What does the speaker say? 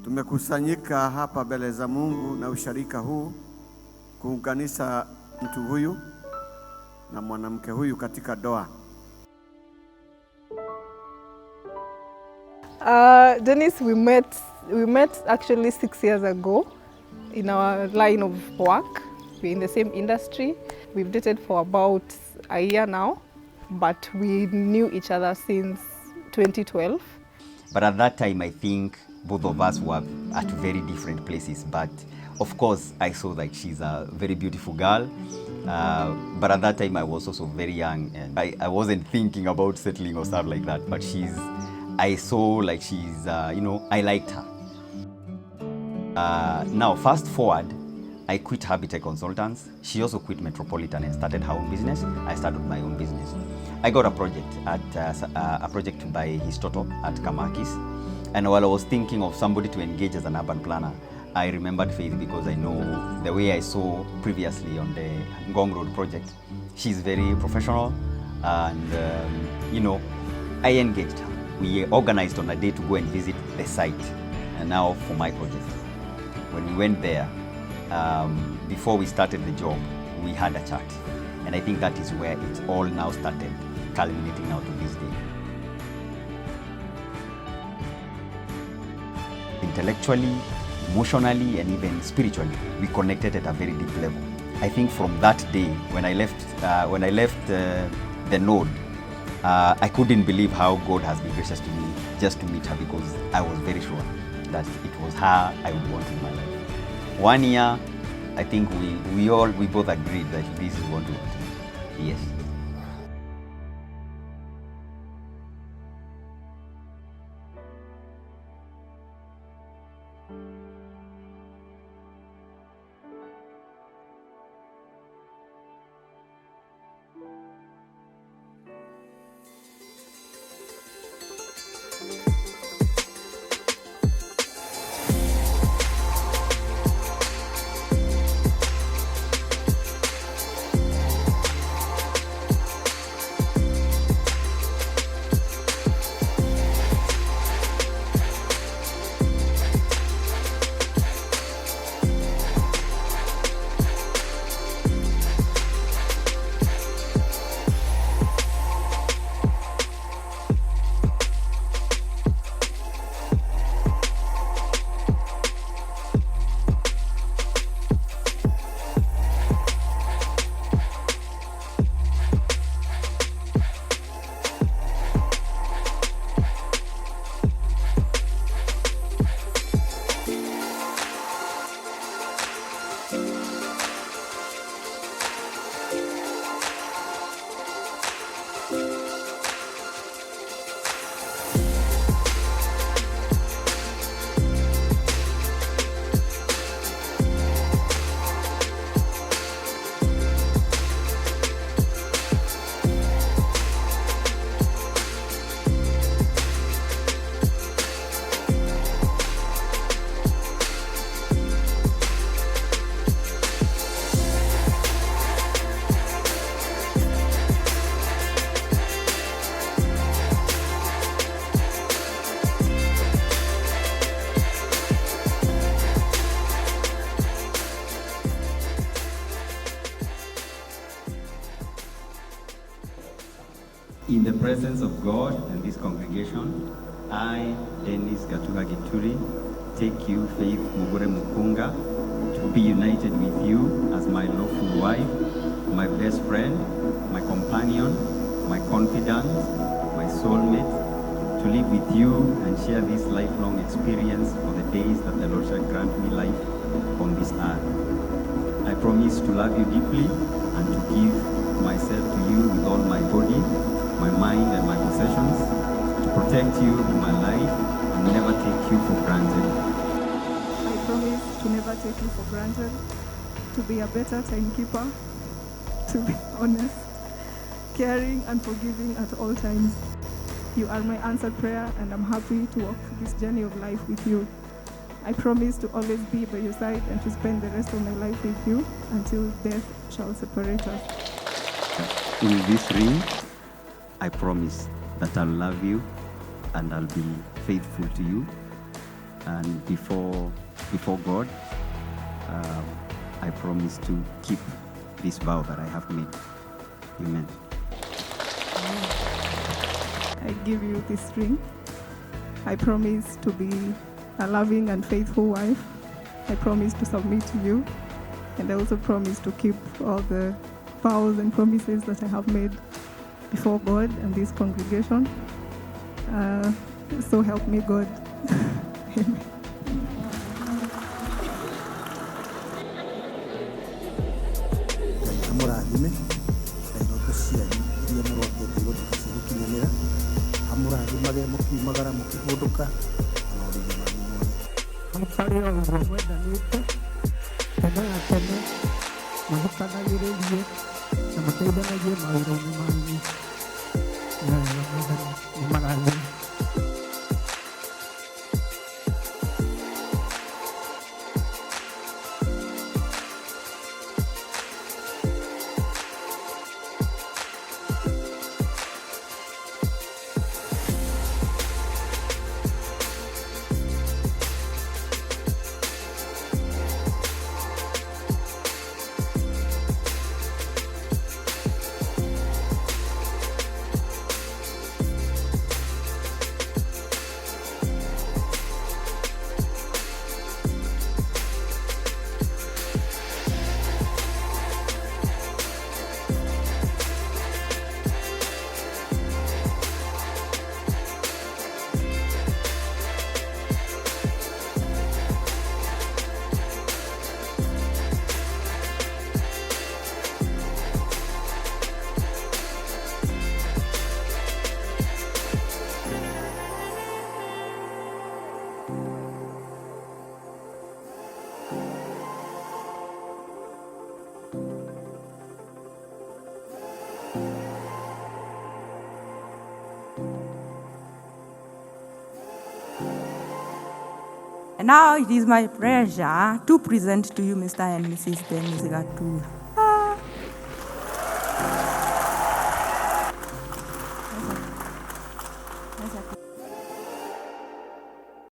Tumekusanyika hapa mbele za Mungu na usharika huu kuunganisha mtu huyu na mwanamke huyu katika doa. Dennis, we met actually 6 years ago in our line of work. We're in the same industry. We've dated for about a year now, but we knew each other since 2012. But at that time, I think both of us were at very different places. But of course, I saw that she's a very beautiful girl. But at that time, I was also very young, and I wasn't thinking about settling or stuff like that. But I saw like she's, I liked her. Now, fast forward, I quit Habitat Consultants. She also quit Metropolitan and started her own business. I started my own business. I got a project to buy his Toto at Kamakis. And while I was thinking of somebody to engage as an urban planner, I remembered Faith because I know the way I saw previously on the Ngong Road project. She's very professional, and I engaged her. We organized on a day to go and visit the site, and now for my project. When we went there, before we started the job, we had a chat. And I think that is where it all now started, culminating now to this day. Intellectually, emotionally, and even spiritually, we connected at a very deep level. I think from that day, when I left the node, I couldn't believe how God has been gracious to me just to meet her, because I was very sure that it was her I would want in my life. 1 year, I think we both agreed that this is what we want. Yes. In the presence of God and this congregation, I, Dennis Gatuha Gituri, take you, Faith Mugure Mukunga, to be united with you as my lawful wife, my best friend, my companion, my confidant, my soulmate, to live with you and share this lifelong experience for the days that the Lord shall grant me life on this earth. I promise to love you deeply and to give myself to you with all my body, my mind and my possessions, to protect you in my life and never take you for granted. I promise to never take you for granted, to be a better timekeeper, to be honest, caring and forgiving at all times. You are my answered prayer, and I'm happy to walk this journey of life with you. I promise to always be by your side and to spend the rest of my life with you until death shall separate us. In this ring, I promise that I'll love you and I'll be faithful to you. and before God, I promise to keep this vow that I have made. Amen. I give you this ring. I promise to be a loving and faithful wife. I promise to submit to you. And I also promise to keep all the vows and promises that I have made before God and this congregation. So help me God. Amen. Amurathime ndoto cianyu iria mũrokete gũtuka gũkinyanĩra amũrathimage mũkiumagara mũkĩhũndũka na maũndũ manyu mothe mũtarĩ o ũguo mwendanĩte tene na tene na mũkanagĩrĩrie na mũteithanagie mawĩra-inĩ manyu na Mwathani nĩ marathime. And now it is my pleasure to present to you Mr. and Mrs. Dennis Gatula.